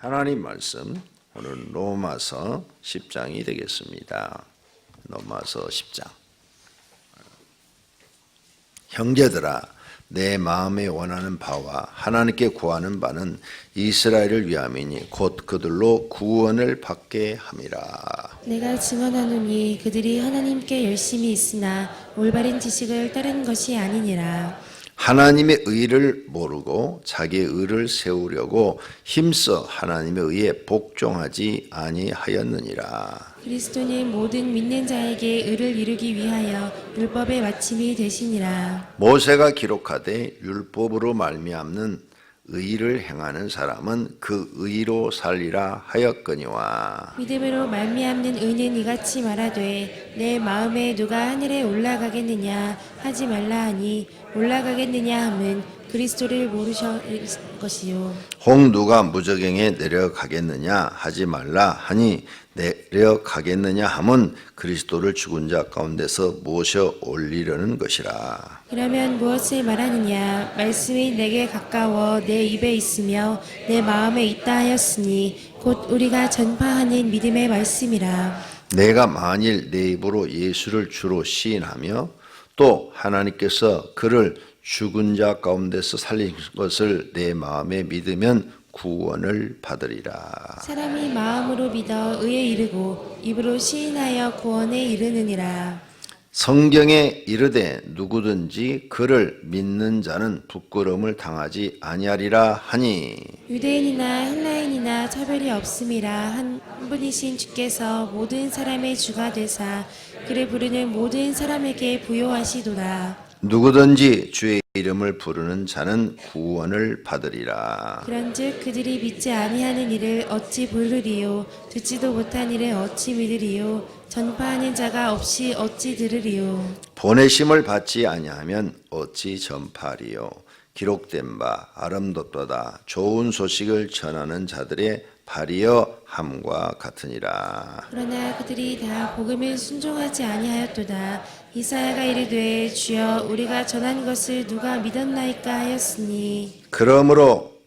하나님 말씀 오늘 로마서 10장이 되겠습니다. 로마서 10장. 형제들아, 내 마음에 원하는 바와 하나님께 구하는 바는 이스라엘을 위함이니 곧 그들로 구원을 받게 함이라. 내가 증언하노니 그들이 하나님께 열심히 있으나 올바른 지식을 따른 것이 아니니라. 하나님의 의를 모르고 자기의 의를 세우려고 힘써 하나님의 의에 복종하지 아니하였느니라. 그리스도는 모든 믿는 자에게 의를 이루기 위하여 율법의 마침이 되시니라. 모세가 기록하되 율법으로 말미암는 의를 행하는 사람은 그 의로 살리라 하였거니와. 믿음으로 말미암는 의는 이같이 말하되 내 마음에 누가 하늘에 올라가겠느냐 하지 말라 하니 올라가겠느냐 함은 그리스도를 모르실 것이요. 홍 누가 무저갱에 내려가겠느냐 하지 말라 하니 내려가겠느냐 함은 그리스도를 죽은 자 가운데서 모셔 올리려는 것이라. 그러면 무엇을 말하느냐? 말씀이 내게 가까워 내 입에 있으며 내 마음에 있다 하였으니 곧 우리가 전파하는 믿음의 말씀이라. 내가 만일 내 입으로 예수를 주로 시인하며 또 하나님께서 그를 죽은 자 가운데서 살린 것을 내 마음에 믿으면 구원을 받으리라. 사람이 마음으로 믿어 의에 이르고 입으로 시인하여 구원에 이르느니라. 성경에 이르되 누구든지 그를 믿는 자는 부끄러움을 당하지 아니하리라 하니. 유대인이나 헬라인이나 차별이 없음이라 한 분이신 주께서 모든 사람의 주가 되사 그를 부르는 모든 사람에게 부요하시도다. 누구든지 주의 이름을 부르는 자는 구원을 받으리라. 그런즉 그들이 믿지 아니하는 이를 어찌 부르리요? 듣지도 못한 이를 어찌 믿으리요? 전파하는 자가 없이 어찌 들으리요? 보내심을 받지 아니하면 어찌 전파하리요? 기록된 바 아름답도다 좋은 소식을 전하는 자들의 발이여 함과 같으니라. 그러나 그들이 다 복음을 순종하지 아니하였도다. 이사야가 이르되 주여 우리가 전한 것을 누가 믿었나이까 하였으니. 그러므로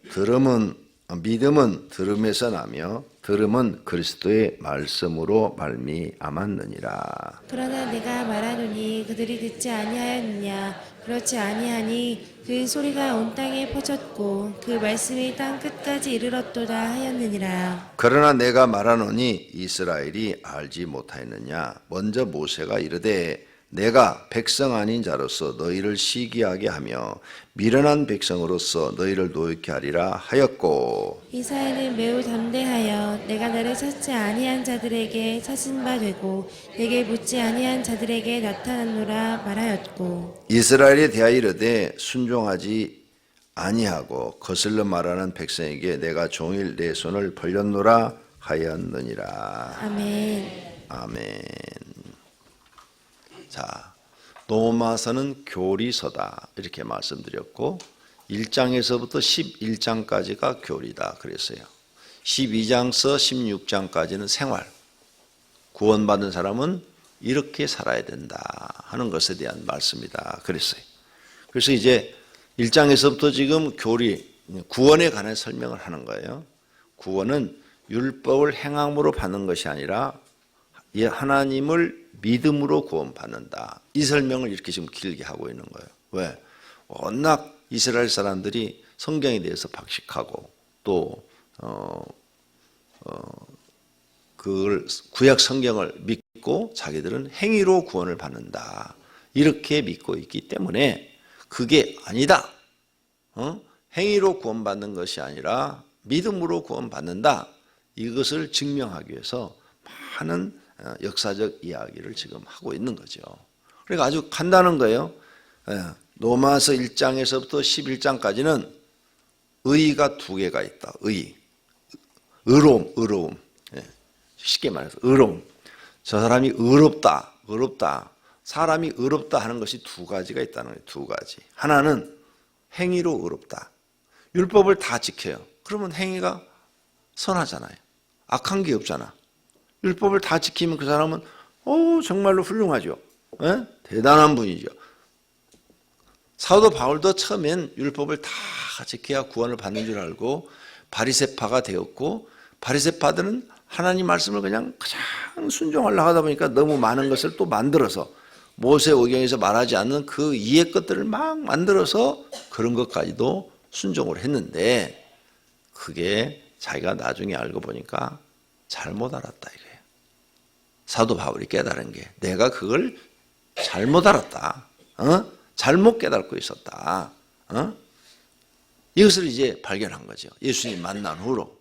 믿음은 들음에서 나며 들음은 그리스도의 말씀으로 말미암았느니라. 그러나 내가 말하노니 그들이 듣지 아니하였느냐? 그렇지 아니하니 그 소리가 온 땅에 퍼졌고 그 말씀이 땅 끝까지 이르렀도다 하였느니라. 그러나 내가 말하노니 이스라엘이 알지 못하였느냐? 먼저 모세가 이르되 내가 백성 아닌 자로서 너희를 시기하게 하며 미련한 백성으로서 너희를 노엽게 하리라 하였고. 이사야는 매우 담대하여 내가 나를 찾지 아니한 자들에게 찾은 바 되고 내게 묻지 아니한 자들에게 나타났노라 말하였고. 이스라엘에 대하여 이르되 순종하지 아니하고 거슬러 말하는 백성에게 내가 종일 내 손을 벌렸노라 하였느니라. 아멘. 아멘. 자, 로마서는 교리서다 이렇게 말씀드렸고 1장에서부터 11장까지가 교리다 그랬어요. 12장서 16장까지는 생활, 구원받은 사람은 이렇게 살아야 된다 하는 것에 대한 말씀이다 그랬어요. 그래서 이제 1장에서부터 지금 교리, 구원에 관한 설명을 하는 거예요. 구원은 율법을 행함으로 받는 것이 아니라 하나님을 믿음으로 구원받는다. 이 설명을 이렇게 지금 길게 하고 있는 거예요. 왜? 워낙 이스라엘 사람들이 성경에 대해서 박식하고 또 그걸 구약 성경을 믿고 자기들은 행위로 구원을 받는다. 이렇게 믿고 있기 때문에 그게 아니다. 행위로 구원받는 것이 아니라 믿음으로 구원받는다. 이것을 증명하기 위해서 많은 역사적 이야기를 지금 하고 있는 거죠. 그러니까 아주 간단한 거예요. 로마서 1장에서부터 11장까지는 의가 두 개가 있다. 의로움. 쉽게 말해서 의로움. 저 사람이 의롭다. 사람이 의롭다 하는 것이 두 가지가 있다는 거예요. 두 가지. 하나는 행위로 의롭다. 율법을 다 지켜요. 그러면 행위가 선하잖아요. 악한 게 없잖아. 율법을 다 지키면 그 사람은 정말로 훌륭하죠. 대단한 분이죠. 사도 바울도 처음엔 율법을 다 지켜야 구원을 받는 줄 알고 바리새파가 되었고, 바리새파들은 하나님 말씀을 그냥 순종하려고 하다 보니까 너무 많은 것을 또 만들어서 모세오경에서 말하지 않는 그 이해 것들을 막 만들어서 그런 것까지도 순종을 했는데, 그게 자기가 나중에 알고 보니까 잘못 알았다 이거예요. 사도 바울이 깨달은 게 내가 그걸 잘못 알았다. 잘못 깨닫고 있었다. 이것을 이제 발견한 거죠. 예수님 만난 후로.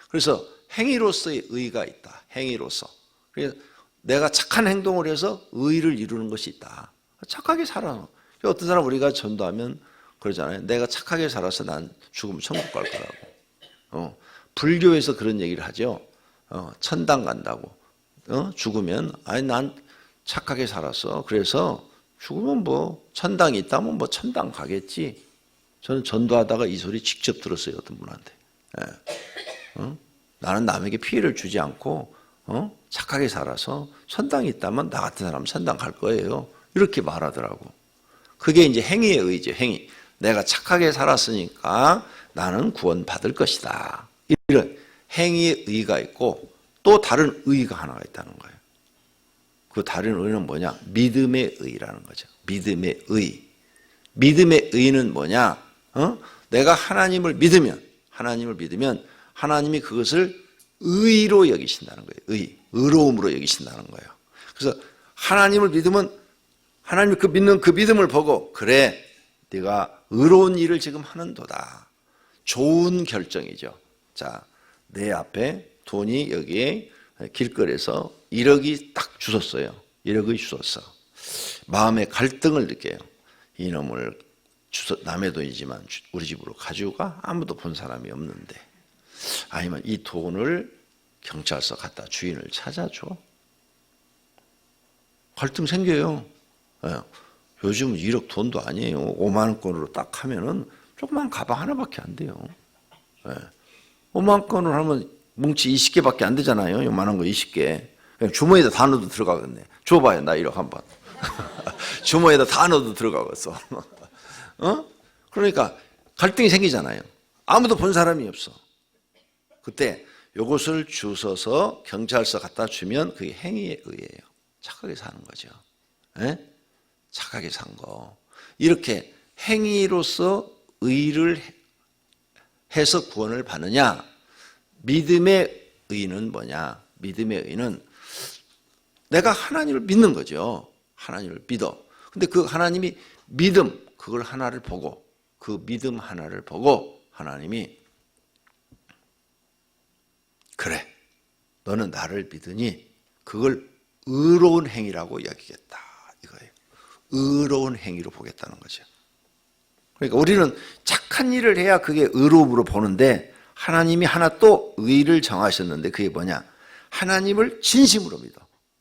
그래서 행위로서의 의가 있다. 행위로서. 그래서 내가 착한 행동을 해서 의를 이루는 것이 있다. 착하게 살아. 어떤 사람 우리가 전도하면 그러잖아요. 내가 착하게 살아서 난 죽으면 천국 갈 거라고. 불교에서 그런 얘기를 하죠. 천당 간다고. 죽으면 아니 난 착하게 살았어. 그래서 죽으면 뭐 천당이 있다면 뭐 천당 가겠지. 저는 전도하다가 이 소리 직접 들었어요. 어떤 분한테. 나는 남에게 피해를 주지 않고 착하게 살아서 천당이 있다면 나 같은 사람 천당 갈 거예요. 이렇게 말하더라고. 그게 이제 행위의 의죠. 행위. 내가 착하게 살았으니까 나는 구원받을 것이다. 이런 행위의 의가 있고 또 다른 의가 하나가 있다는 거예요. 그 다른 의는 뭐냐? 믿음의 의라는 거죠. 믿음의 의. 믿음의 의는 뭐냐? 내가 하나님을 믿으면 하나님이 그것을 의로 여기신다는 거예요. 의로움으로 여기신다는 거예요. 그래서 하나님을 믿으면 하나님이 믿는 그 믿음을 보고 그래 네가 의로운 일을 지금 하는도다. 좋은 결정이죠. 자, 내 앞에 돈이 여기에 길거리에서 1억이 딱 주웠어요. 1억이 주웠어. 마음의 갈등을 느껴요. 이놈을 남의 돈이지만 우리 집으로 가지고 가? 아무도 본 사람이 없는데. 아니면 이 돈을 경찰서 갖다 주인을 찾아줘? 갈등 생겨요. 요즘 1억 돈도 아니에요. 5만 원권으로 딱 하면은 조그만 가방 하나밖에 안 돼요. 5만 원권으로 하면 뭉치 20개밖에 안 되잖아요. 요만한 거 20개. 그냥 주머니에다 다 넣어도 들어가겠네. 줘봐요. 나 1억 한번. 주머니에다 다 넣어도 들어가겠어. 그러니까 갈등이 생기잖아요. 아무도 본 사람이 없어. 그때 요것을 주워서 경찰서 갖다 주면 그게 행위에 의해요. 착하게 사는 거죠. 착하게 산 거. 이렇게 행위로서 의를 해서 구원을 받느냐? 믿음의 의는 뭐냐? 믿음의 의는 내가 하나님을 믿는 거죠. 하나님을 믿어. 근데 그 하나님이 믿음, 그걸 하나를 보고, 그 믿음 하나를 보고 하나님이 그래, 너는 나를 믿으니 그걸 의로운 행위라고 여기겠다. 이거예요. 의로운 행위로 보겠다는 거죠. 그러니까 우리는 착한 일을 해야 그게 의로움으로 보는데 하나님이 하나 또 의를 정하셨는데 그게 뭐냐? 하나님을 진심으로 믿어.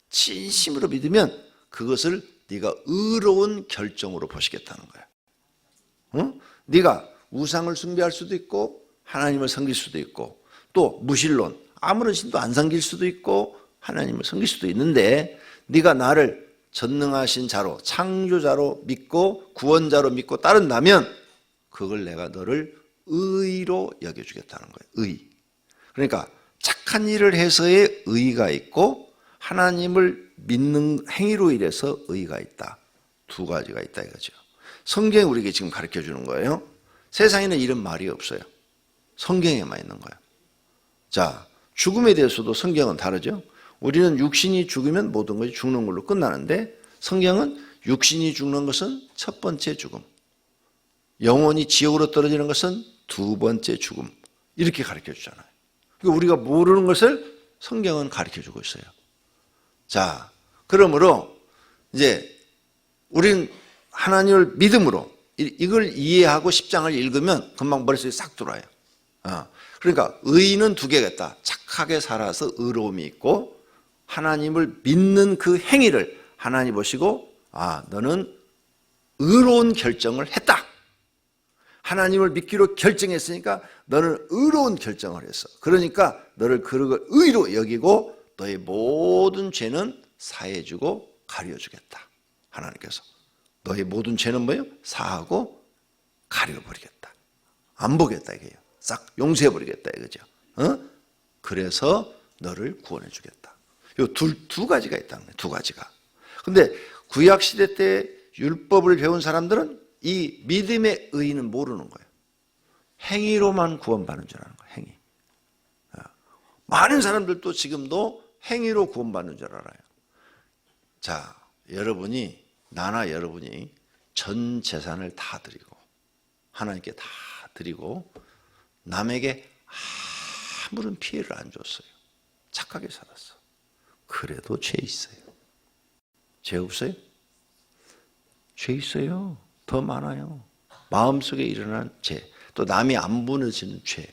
진심으로 믿으면 그것을 네가 의로운 결정으로 보시겠다는 거야. 네가 우상을 숭배할 수도 있고 하나님을 섬길 수도 있고 또 무신론, 아무런 신도 안 섬길 수도 있고 하나님을 섬길 수도 있는데 네가 나를 전능하신 자로 창조자로 믿고 구원자로 믿고 따른다면 그걸 내가 너를 의로 여겨주겠다는 거예요. 의. 그러니까 착한 일을 해서의 의가 있고 하나님을 믿는 행위로 인해서 의가 있다. 두 가지가 있다 이거죠. 성경이 우리에게 지금 가르쳐 주는 거예요. 세상에는 이런 말이 없어요. 성경에만 있는 거예요. 자, 죽음에 대해서도 성경은 다르죠. 우리는 육신이 죽으면 모든 것이 죽는 걸로 끝나는데 성경은 육신이 죽는 것은 첫 번째 죽음, 영혼이 지옥으로 떨어지는 것은 두 번째 죽음, 이렇게 가르쳐 주잖아요. 그러니까 우리가 모르는 것을 성경은 가르쳐 주고 있어요. 자, 그러므로 이제 우리는 하나님을 믿음으로 이걸 이해하고 10장을 읽으면 금방 머릿속에 싹 들어와요. 그러니까 의는 두 개겠다. 착하게 살아서 의로움이 있고 하나님을 믿는 그 행위를 하나님 보시고 너는 의로운 결정을 했다. 하나님을 믿기로 결정했으니까 너는 의로운 결정을 했어. 그러니까 너를 그걸 의로 여기고 너의 모든 죄는 사해주고 가려주겠다. 하나님께서 너의 모든 죄는 뭐예요? 사하고 가려버리겠다. 안 보겠다 이게요. 싹 용서해버리겠다 이거죠. 그래서 너를 구원해 주겠다. 요 두 가지가 있다는 거예요. 두 가지가. 근데 구약 시대 때 율법을 배운 사람들은 이 믿음의 의의는 모르는 거예요. 행위로만 구원받는 줄 아는 거예요. 행위. 많은 사람들도 지금도 행위로 구원받는 줄 알아요. 자, 나나 여러분이 전 재산을 다 드리고 하나님께 다 드리고 남에게 아무런 피해를 안 줬어요. 착하게 살았어. 그래도 죄 있어요. 죄 없어요? 죄 있어요. 더 많아요. 마음속에 일어난 죄, 또 남이 안 무너지는 죄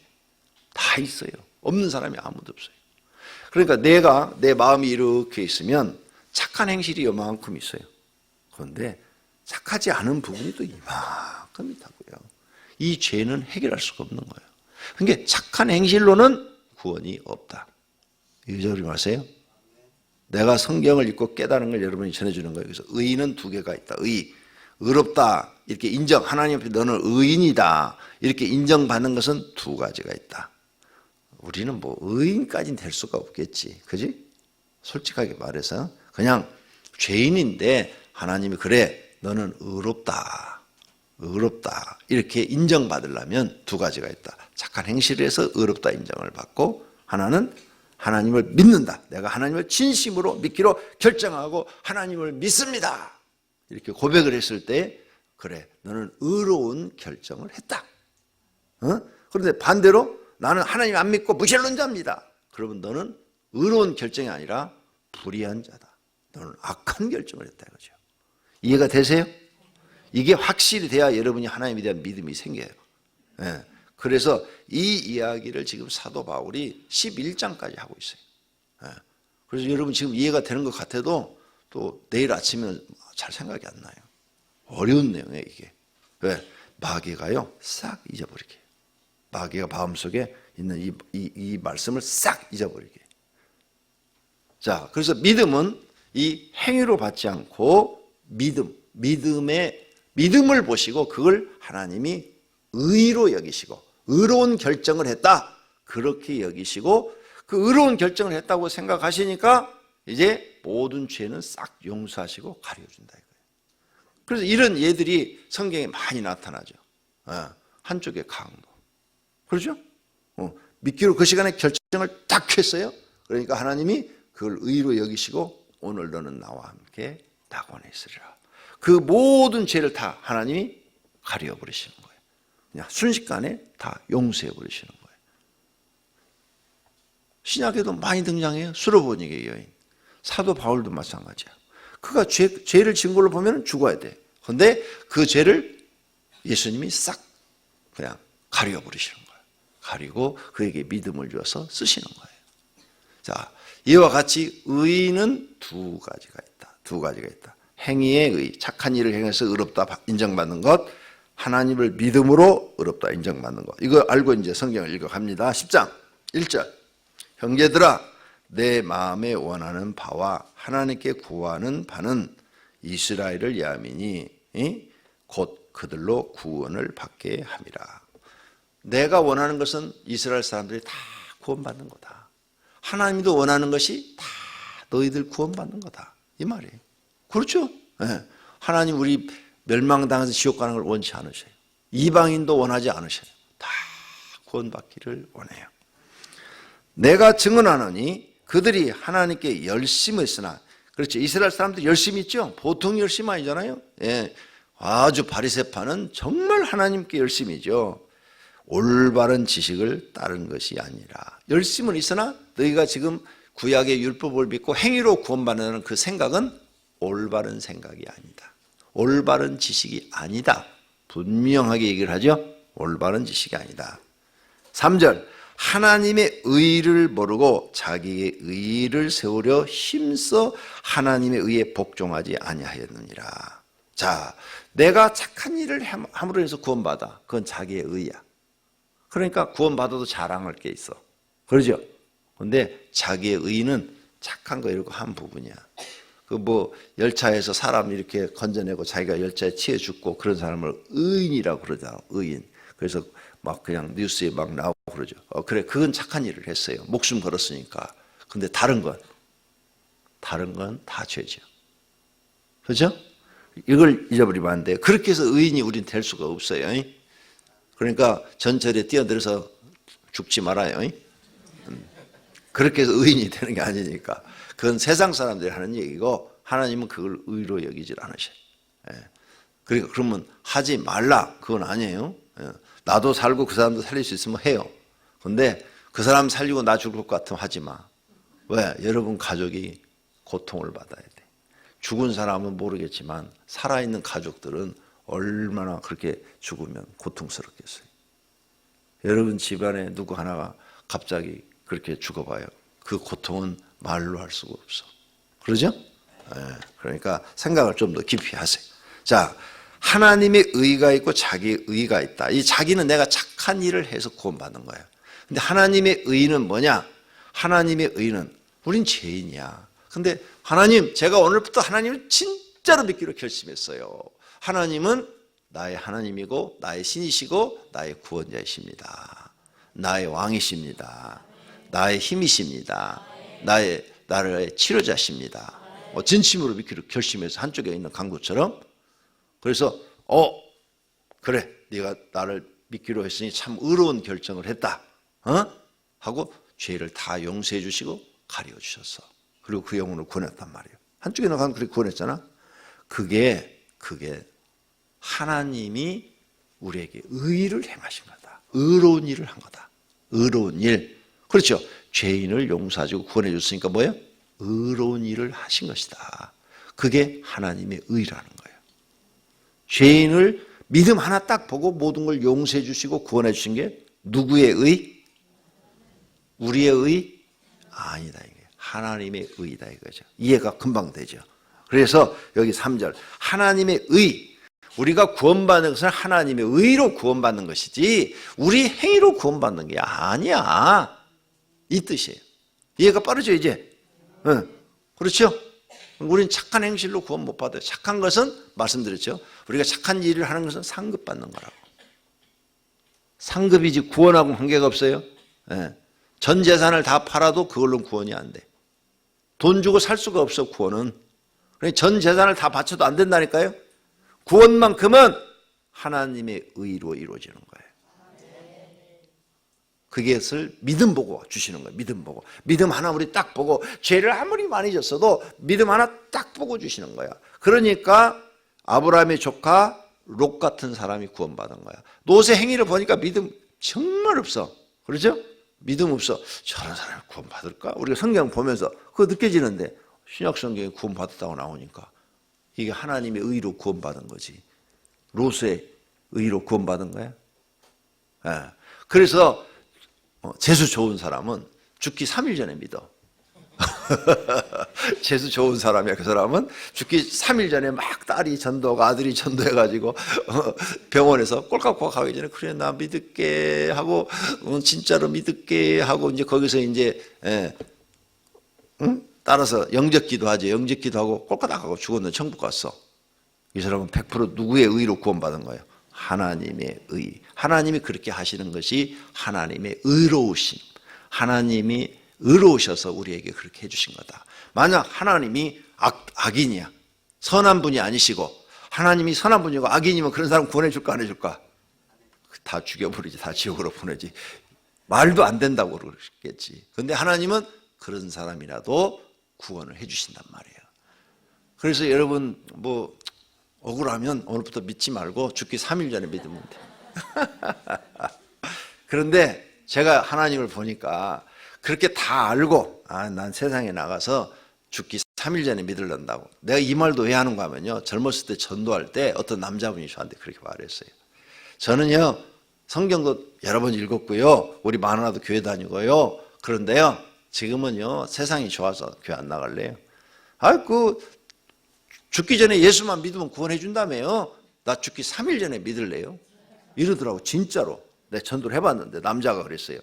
다 있어요. 없는 사람이 아무도 없어요. 그러니까 내 마음이 이렇게 있으면 착한 행실이 요만큼 있어요. 그런데 착하지 않은 부분이 또 이만큼 있다고요. 이 죄는 해결할 수가 없는 거예요. 그러니까 착한 행실로는 구원이 없다. 잊어버리지 마세요. 내가 성경을 읽고 깨달은 걸 여러분이 전해주는 거예요. 그래서 의인은 두 개가 있다. 의롭다 이렇게 인정, 하나님 앞에 너는 의인이다 이렇게 인정받는 것은 두 가지가 있다. 우리는 뭐 의인까지는 될 수가 없겠지, 그지? 솔직하게 말해서 그냥 죄인인데 하나님이 그래 너는 의롭다 이렇게 인정받으려면 두 가지가 있다. 착한 행실을 해서 의롭다 인정을 받고, 하나는 하나님을 믿는다. 내가 하나님을 진심으로 믿기로 결정하고 하나님을 믿습니다 이렇게 고백을 했을 때 그래 너는 의로운 결정을 했다. 그런데 반대로 나는 하나님 안 믿고 무신론자입니다. 그러면 너는 의로운 결정이 아니라 불의한 자다. 너는 악한 결정을 했다 이거죠. 이해가 되세요? 이게 확실히 돼야 여러분이 하나님에 대한 믿음이 생겨요. 그래서 이 이야기를 지금 사도 바울이 11장까지 하고 있어요. 그래서 여러분 지금 이해가 되는 것 같아도 또 내일 아침에는 잘 생각이 안 나요. 어려운 내용이에요 이게. 왜? 마귀가요 싹 잊어버리게 해요. 마귀가 마음속에 있는 이 말씀을 싹 잊어버리게 해요. 자, 그래서 믿음은 이 행위로 받지 않고 믿음을 보시고 그걸 하나님이 의로 여기시고 의로운 결정을 했다 그렇게 여기시고, 그 의로운 결정을 했다고 생각하시니까 이제 모든 죄는 싹 용서하시고 가려준다 이거예요. 그래서 이런 예들이 성경에 많이 나타나죠. 한쪽의 강도, 그렇죠? 믿기로 그 시간에 결정을 딱 했어요. 그러니까 하나님이 그걸 의로 여기시고 오늘 너는 나와 함께 낙원에 있으리라. 그 모든 죄를 다 하나님이 가려버리시는 거예요. 그냥 순식간에 다 용서해버리시는 거예요. 신약에도 많이 등장해요. 수로보니게 여인, 사도 바울도 마찬가지야. 그가 죄를 지은 걸로 보면 죽어야 돼. 그런데 그 죄를 예수님이 싹 그냥 가려버리시는 거예요. 가리고 그에게 믿음을 주어서 쓰시는 거예요. 자, 이와 같이 의는 두 가지가 있다. 두 가지가 있다. 행위의 의, 착한 일을 행해서 의롭다 인정받는 것, 하나님을 믿음으로 의롭다 인정받는 것. 이거 알고 이제 성경을 읽어갑니다. 10장 1절. 형제들아, 내 마음에 원하는 바와 하나님께 구하는 바는 이스라엘을 위함이니 곧 그들로 구원을 받게 함이라. 내가 원하는 것은 이스라엘 사람들이 다 구원받는 거다. 하나님도 원하는 것이 다 너희들 구원받는 거다 이 말이에요. 그렇죠? 네. 하나님 우리 멸망당해서 지옥 가는 걸 원치 않으셔요. 이방인도 원하지 않으셔요. 다 구원받기를 원해요. 내가 증언하노니 그들이 하나님께 열심히 했으나, 그렇죠, 이스라엘 사람들 열심히 있죠. 보통 열심 아니잖아요. 예. 아주 바리새파는 정말 하나님께 열심이죠. 올바른 지식을 따른 것이 아니라. 열심은 있으나 너희가 지금 구약의 율법을 믿고 행위로 구원받는 그 생각은 올바른 생각이 아니다. 올바른 지식이 아니다. 분명하게 얘기를 하죠. 올바른 지식이 아니다. 3절. 하나님의 의를 모르고 자기의 의를 세우려 힘써 하나님의 의에 복종하지 아니하였느니라. 자, 내가 착한 일을 함으로 해서 구원받아. 그건 자기의 의야. 그러니까 구원받아도 자랑할 게 있어. 그러죠? 근데 자기의 의는 착한 거 이러고 한 부분이야. 그 뭐 열차에서 사람 이렇게 건져내고 자기가 열차에 치여 죽고 그런 사람을 의인이라고 그러잖아. 의인. 그래서 막 그냥 뉴스에 막 나오고 그러죠. 그래, 그건 착한 일을 했어요. 목숨 걸었으니까. 근데 다른 건 다 죄죠. 그렇죠? 이걸 잊어버리면 안 돼요. 그렇게 해서 의인이 우린 될 수가 없어요. 그러니까 전철에 뛰어들어서 죽지 말아요. 그렇게 해서 의인이 되는 게 아니니까. 그건 세상 사람들이 하는 얘기고 하나님은 그걸 의로 여기질 않으셔요. 그러니까 그러면 하지 말라 그건 아니에요. 나도 살고 그 사람도 살릴 수 있으면 해요. 근데 그 사람 살리고 나 죽을 것 같으면 하지 마. 왜? 여러분 가족이 고통을 받아야 돼. 죽은 사람은 모르겠지만 살아있는 가족들은 얼마나 그렇게 죽으면 고통스럽겠어요. 여러분 집안에 누구 하나가 갑자기 그렇게 죽어봐요. 그 고통은 말로 할 수가 없어. 그러죠? 그러니까 생각을 좀 더 깊이 하세요. 자, 하나님의 의가 있고 자기의 의가 있다. 이 자기는 내가 착한 일을 해서 구원받는 거예요. 근데 하나님의 의는 뭐냐? 하나님의 의는 우린 죄인이야. 근데 하나님, 제가 오늘부터 하나님을 진짜로 믿기로 결심했어요. 하나님은 나의 하나님이고 나의 신이시고 나의 구원자이십니다. 나의 왕이십니다. 나의 힘이십니다. 나의 치료자십니다. 진심으로 믿기로 결심해서 한쪽에 있는 강구처럼. 그래서 그래, 네가 나를 믿기로 했으니 참 의로운 결정을 했다. 하고 죄를 다 용서해 주시고 가려 주셨어. 그리고 그 영혼을 구원했단 말이에요. 한쪽에 나가면 그렇게 구원했잖아. 그게 하나님이 우리에게 의를 행하신 거다. 의로운 일을 한 거다. 의로운 일. 그렇죠. 죄인을 용서하시고 구원해 줬으니까 뭐예요? 의로운 일을 하신 것이다. 그게 하나님의 의라는 거예요. 죄인을 믿음 하나 딱 보고 모든 걸 용서해 주시고 구원해 주신 게 누구의 의? 우리의 의? 아니다. 이게 하나님의 의다 이거죠. 이해가 금방 되죠. 그래서 여기 3절 하나님의 의, 우리가 구원받는 것은 하나님의 의로 구원받는 것이지 우리 행위로 구원받는 게 아니야. 이 뜻이에요. 이해가 빠르죠 이제? 그렇죠? 우리는 착한 행실로 구원 못 받아요. 착한 것은 말씀드렸죠. 우리가 착한 일을 하는 것은 상급받는 거라고. 상급이지 구원하고 관계가 없어요. 전 재산을 다 팔아도 그걸로 구원이 안 돼. 돈 주고 살 수가 없어 구원은. 전 재산을 다 바쳐도 안 된다니까요. 구원만큼은 하나님의 의로 이루어지는 거예요. 그것을 믿음 보고 주시는 거예요. 믿음 보고. 믿음 하나 우리 딱 보고 죄를 아무리 많이 졌어도 믿음 하나 딱 보고 주시는 거야. 그러니까 아브라함의 조카 롯 같은 사람이 구원받은 거야. 롯의 행위를 보니까 믿음 정말 없어. 그렇죠? 믿음 없어. 저런 사람이 구원받을까? 우리가 성경 보면서 그거 느껴지는데 신약 성경에 구원받았다고 나오니까 이게 하나님의 의로 구원받은 거지. 롯의 의로 구원받은 거야. 그래서 재수 좋은 사람은 죽기 3일 전에 믿어. 재수 좋은 사람이야. 그 사람은 죽기 3일 전에 막 딸이 전도하고 아들이 전도해가지고 병원에서 꼴깍꼴깍 하기 전에 그래 나 믿을게 하고 진짜로 믿을게 하고 이제 거기서 이제 따라서 영접기도 하지. 영접기도 하고 꼴깍 하고 죽었는데 천국 갔어. 이 사람은 100% 누구의 의로 구원받은 거예요? 하나님의 의. 하나님이 그렇게 하시는 것이 하나님의 의로우심. 하나님이 의로우셔서 우리에게 그렇게 해주신 거다. 만약 하나님이 악인이야. 선한 분이 아니시고 하나님이 선한 분이고 악인이면 그런 사람 구원해 줄까 안 해줄까? 다 죽여버리지. 다 지옥으로 보내지. 말도 안 된다고 그러겠지. 그런데 하나님은 그런 사람이라도 구원을 해주신단 말이에요. 그래서 여러분 뭐 억울하면 오늘부터 믿지 말고 죽기 3일 전에 믿으면 돼. 그런데 제가 하나님을 보니까 그렇게 다 알고 난 세상에 나가서 죽기 3일 전에 믿으려고. 내가 이 말도 왜 하는가 하면요. 젊었을 때 전도할 때 어떤 남자분이 저한테 그렇게 말했어요. 저는요. 성경도 여러 번 읽었고요. 우리 마누라도 교회 다니고요. 그런데요. 지금은요. 세상이 좋아서 교회 안 나갈래요. 죽기 전에 예수만 믿으면 구원해 준다며요. 나 죽기 3일 전에 믿을래요. 이러더라고. 진짜로. 내가 전도를 해봤는데 남자가 그랬어요.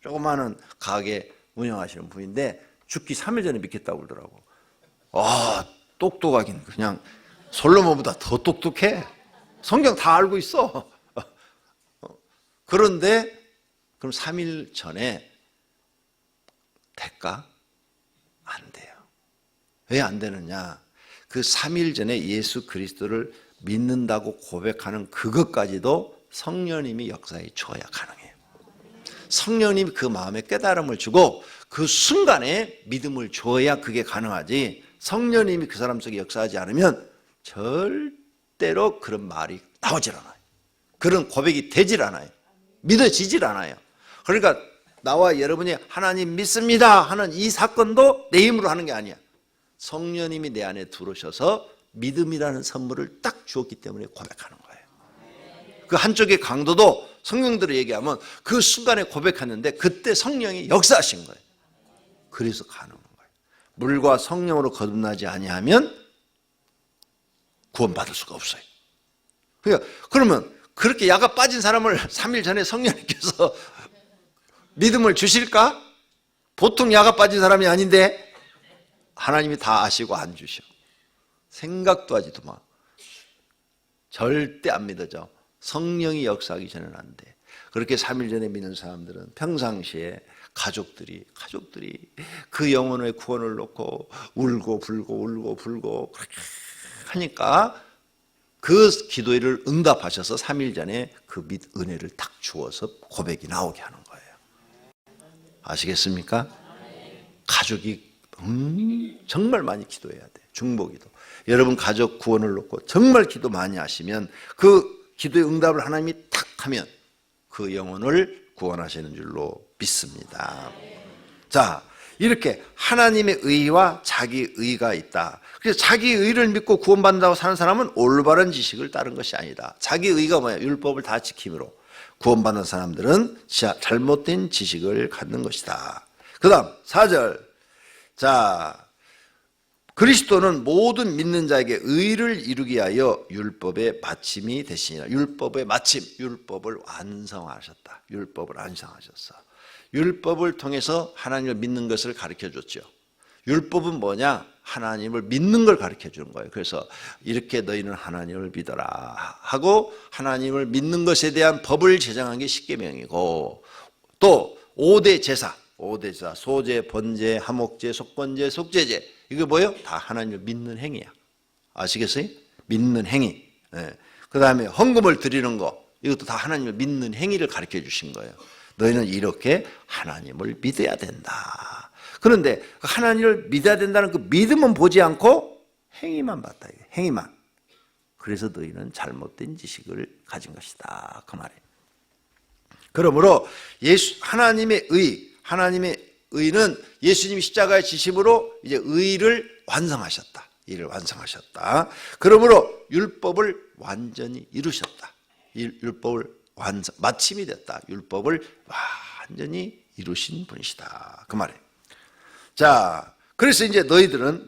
조그마한 가게 운영하시는 분인데 죽기 3일 전에 믿겠다고 그러더라고. 똑똑하긴 그냥 솔로몬보다 더 똑똑해. 성경 다 알고 있어. 그런데 그럼 3일 전에 될까? 안 돼요. 왜 안 되느냐? 그 3일 전에 예수 그리스도를 믿는다고 고백하는 그것까지도 성령님이 역사에 주어야 가능해요. 성령님이 그 마음에 깨달음을 주고 그 순간에 믿음을 주어야 그게 가능하지, 성령님이 그 사람 속에 역사하지 않으면 절대로 그런 말이 나오질 않아요. 그런 고백이 되질 않아요. 믿어지질 않아요. 그러니까 나와 여러분이 하나님 믿습니다 하는 이 사건도 내 힘으로 하는 게 아니야. 성령님이 내 안에 들어오셔서 믿음이라는 선물을 딱 주었기 때문에 고백하는 거예요. 그 한쪽의 강도도 성령들을 얘기하면 그 순간에 고백했는데 그때 성령이 역사하신 거예요. 그래서 가능한 거예요. 물과 성령으로 거듭나지 아니하면 구원받을 수가 없어요. 그러면 그렇게 야가 빠진 사람을 3일 전에 성령님께서 믿음을 주실까? 보통 야가 빠진 사람이 아닌데 하나님이 다 아시고 안 주셔. 생각도 하지도 마. 절대 안 믿어져. 성령이 역사하기 전에는 안 돼. 그렇게 3일 전에 믿는 사람들은 평상시에 가족들이 그 영혼의 구원을 놓고 울고 불고 그렇게 하니까 그 기도를 응답하셔서 3일 전에 그 은혜를 딱 주어서 고백이 나오게 하는 거예요. 아시겠습니까? 가족이 정말 많이 기도해야 돼. 중보기도. 여러분 가족 구원을 놓고 정말 기도 많이 하시면 그 기도의 응답을 하나님이 탁 하면 그 영혼을 구원하시는 줄로 믿습니다. 자, 이렇게 하나님의 의와 자기 의가 있다. 그래서 자기 의를 믿고 구원받는다고 사는 사람은 올바른 지식을 따른 것이 아니다. 자기 의가 뭐야? 율법을 다 지킴으로. 구원받는 사람들은 잘못된 지식을 갖는 것이다. 그 다음 4절. 자, 그리스도는 모든 믿는 자에게 의를 이루기 위하여 율법의 마침이 되시니라. 율법의 마침, 율법을 완성하셨다. 율법을 완성하셨어. 율법을 통해서 하나님을 믿는 것을 가르쳐줬죠. 율법은 뭐냐? 하나님을 믿는 걸 가르쳐주는 거예요. 그래서 이렇게 너희는 하나님을 믿어라 하고 하나님을 믿는 것에 대한 법을 제정한 게 십계명이고, 또 5대 제사, 소제, 번제, 하목제, 속건제, 속죄제, 이게 뭐예요? 다 하나님을 믿는 행위야. 아시겠어요? 믿는 행위. 네. 그 다음에 헌금을 드리는 거, 이것도 다 하나님을 믿는 행위를 가르쳐 주신 거예요. 너희는 이렇게 하나님을 믿어야 된다. 그런데 하나님을 믿어야 된다는 그 믿음은 보지 않고 행위만 봤다. 행위만. 그래서 너희는 잘못된 지식을 가진 것이다. 그 말이에요. 그러므로 하나님의 의는 예수님이 십자가의 지심으로 이제 의를 완성하셨다. 이를 완성하셨다. 그러므로 율법을 완전히 이루셨다. 율법을 마침이 됐다. 율법을 완전히 이루신 분이시다. 그 말이에요. 자, 그래서 이제 너희들은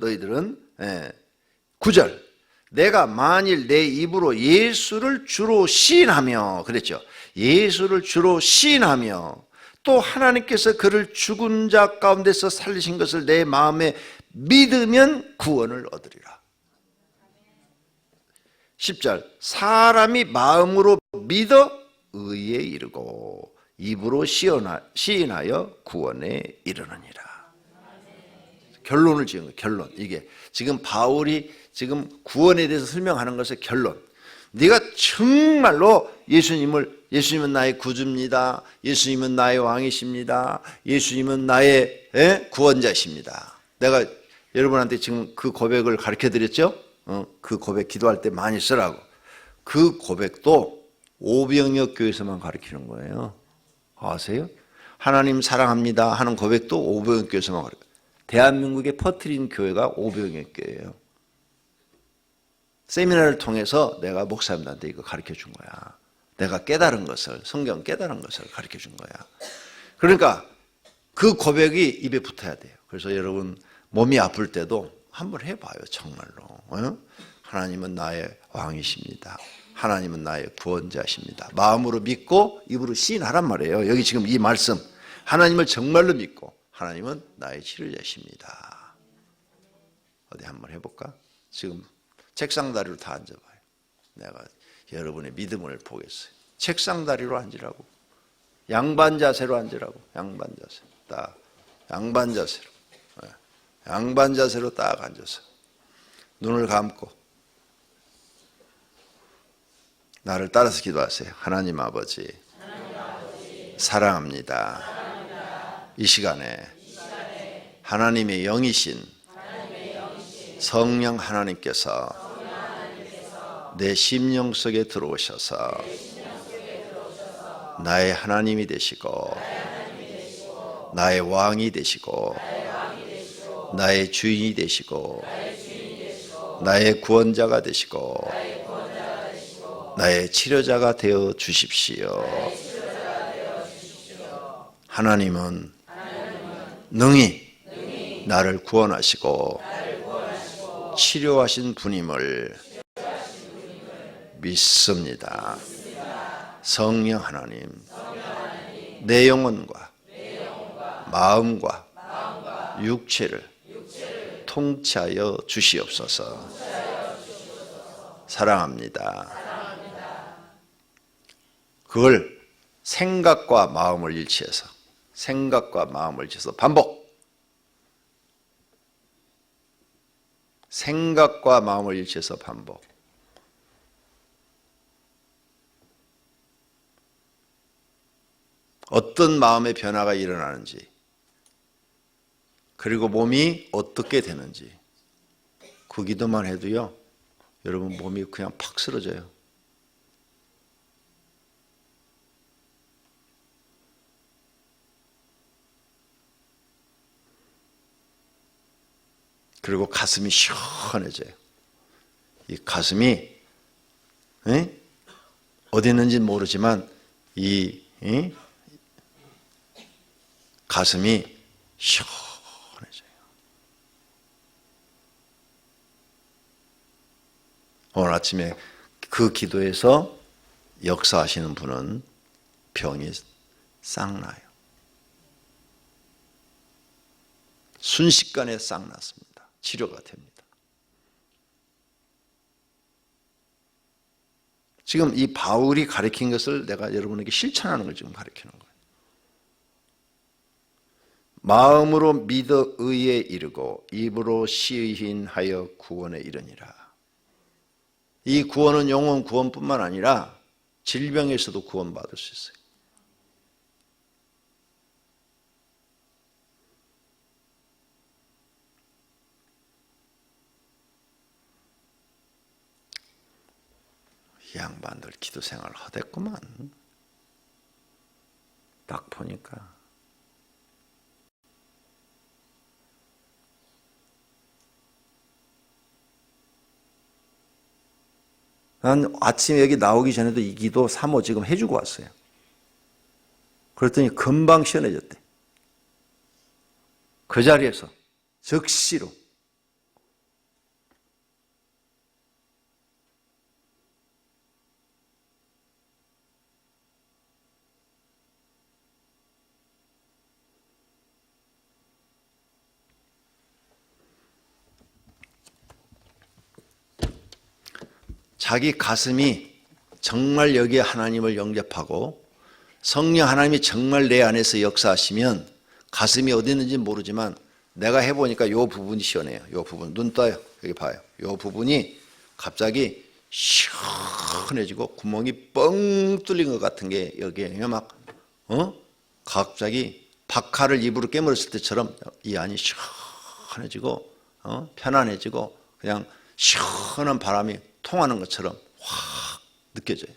9절. 내가 만일 내 입으로 예수를 주로 시인하며, 그랬죠. 예수를 주로 시인하며 또 하나님께서 그를 죽은 자 가운데서 살리신 것을 내 마음에 믿으면 구원을 얻으리라. 10절. 사람이 마음으로 믿어 의에 이르고 입으로 시인하여 구원에 이르느니라. 결론을 지은 거예요. 결론. 이게 지금 바울이 지금 구원에 대해서 설명하는 것의 결론. 네가 정말로 예수님은 나의 구주입니다. 예수님은 나의 왕이십니다. 예수님은 나의 구원자십니다. 내가 여러분한테 지금 그 고백을 가르쳐 드렸죠? 그 고백 기도할 때 많이 쓰라고. 그 고백도 오병역 교회에서만 가르치는 거예요. 아세요? 하나님 사랑합니다 하는 고백도 오병역 교회에서만 가르쳐요. 대한민국에 퍼뜨린 교회가 오병역 교회예요. 세미나를 통해서 내가 목사님들한테 이거 가르쳐 준 거야. 내가 깨달은 것을, 성경 깨달은 것을 가르쳐 준 거야. 그러니까 그 고백이 입에 붙어야 돼요. 그래서 여러분 몸이 아플 때도 한번 해봐요. 정말로. 하나님은 나의 왕이십니다. 하나님은 나의 구원자십니다. 마음으로 믿고 입으로 시인하란 말이에요. 여기 지금 이 말씀, 하나님을 정말로 믿고 하나님은 나의 치료자십니다. 어디 한번 해볼까? 지금 책상 다리로 다 앉아봐요. 내가 여러분의 믿음을 보겠어요. 책상 다리로 앉으라고. 양반 자세로 앉으라고. 양반 자세. 딱 양반 자세로. 양반 자세로 딱 앉아서 눈을 감고 나를 따라서 기도하세요. 하나님 아버지, 사랑합니다. 이 시간에 하나님의 영이신 성령 하나님께서 내 심령 속에 들어오셔서 나의 하나님이 되시고 나의 왕이 되시고 나의 주인이 되시고 나의 구원자가 되시고 나의 치료자가 되어 주십시오. 하나님은 능히 나를 구원하시고 치료하신 분임을 믿습니다. 성령 하나님, 내 영혼과 마음과 육체를 통치하여 주시옵소서. 사랑합니다. 그걸 생각과 마음을 일치해서 반복. 생각과 마음을 일치해서 반복. 어떤 마음의 변화가 일어나는지, 그리고 몸이 어떻게 되는지, 그 기도만 해도요, 여러분 몸이 그냥 팍 쓰러져요. 그리고 가슴이 시원해져요. 이 가슴이 어디 있는지는 모르지만 이 가슴이 시원해져요. 오늘 아침에 그 기도에서 역사하시는 분은 병이 싹 나요. 순식간에 싹 났습니다. 치료가 됩니다. 지금 이 바울이 가르친 것을 내가 여러분에게 실천하는 걸 지금 가르치는 거예요. 마음으로 믿어 의에 이르고 입으로 시인하여 구원에 이르니라. 이 구원은 영혼 구원뿐만 아니라 질병에서도 구원받을 수 있어요. 이 양반들 기도 생활 하댔구만. 딱 보니까. 난 아침에 여기 나오기 전에도 이 기도 3호 지금 해주고 왔어요. 그랬더니 금방 시원해졌대. 그 자리에서 즉시로. 자기 가슴이 정말 여기에 하나님을 영접하고 성령 하나님이 정말 내 안에서 역사하시면 가슴이 어디 있는지 모르지만 내가 해보니까 이 부분이 시원해요. 이 부분. 눈 떠요. 여기 봐요. 이 부분이 갑자기 시원해지고 구멍이 뻥 뚫린 것 같은 게 여기에 막 갑자기 박하를 입으로 깨물었을 때처럼 이 안이 시원해지고 편안해지고 그냥 시원한 바람이 통하는 것처럼 확 느껴져요.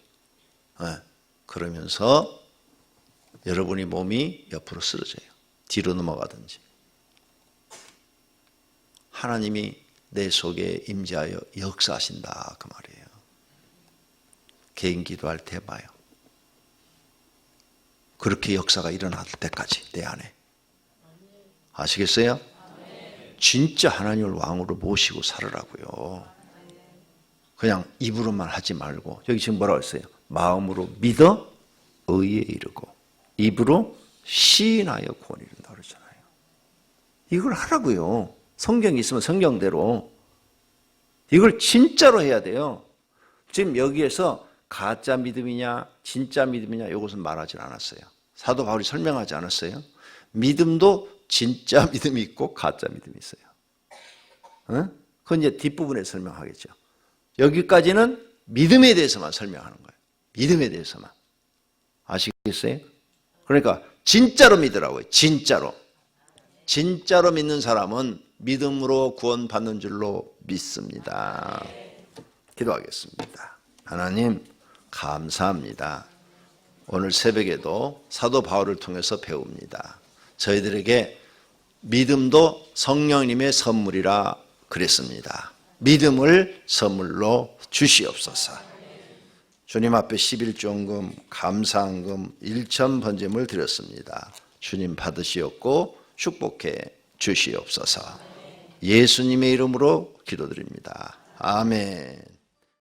그러면서 여러분이 몸이 옆으로 쓰러져요. 뒤로 넘어가든지. 하나님이 내 속에 임재하여 역사하신다 그 말이에요. 개인 기도할 때 봐요. 그렇게 역사가 일어날 때까지 내 안에. 아시겠어요? 진짜 하나님을 왕으로 모시고 살으라고요. 그냥 입으로만 하지 말고 여기 지금 뭐라고 했어요? 마음으로 믿어 의에 이르고 입으로 시인하여 구원에 이른다 그러잖아요. 이걸 하라고요. 성경이 있으면 성경대로 이걸 진짜로 해야 돼요. 지금 여기에서 가짜 믿음이냐 진짜 믿음이냐 이것은 말하지 않았어요. 사도 바울이 설명하지 않았어요? 믿음도 진짜 믿음이 있고 가짜 믿음이 있어요. 그건 이제 뒷부분에 설명하겠죠. 여기까지는 믿음에 대해서만 설명하는 거예요. 믿음에 대해서만. 아시겠어요? 그러니까 진짜로 믿으라고요. 진짜로. 진짜로 믿는 사람은 믿음으로 구원받는 줄로 믿습니다. 기도하겠습니다. 하나님 감사합니다. 오늘 새벽에도 사도 바울을 통해서 배웁니다. 저희들에게 믿음도 성령님의 선물이라 그랬습니다. 믿음을 선물로 주시옵소서. 주님 앞에 11조금 감사한금 1천 번제물 드렸습니다. 주님 받으시옵고 축복해 주시옵소서. 예수님의 이름으로 기도드립니다. 아멘.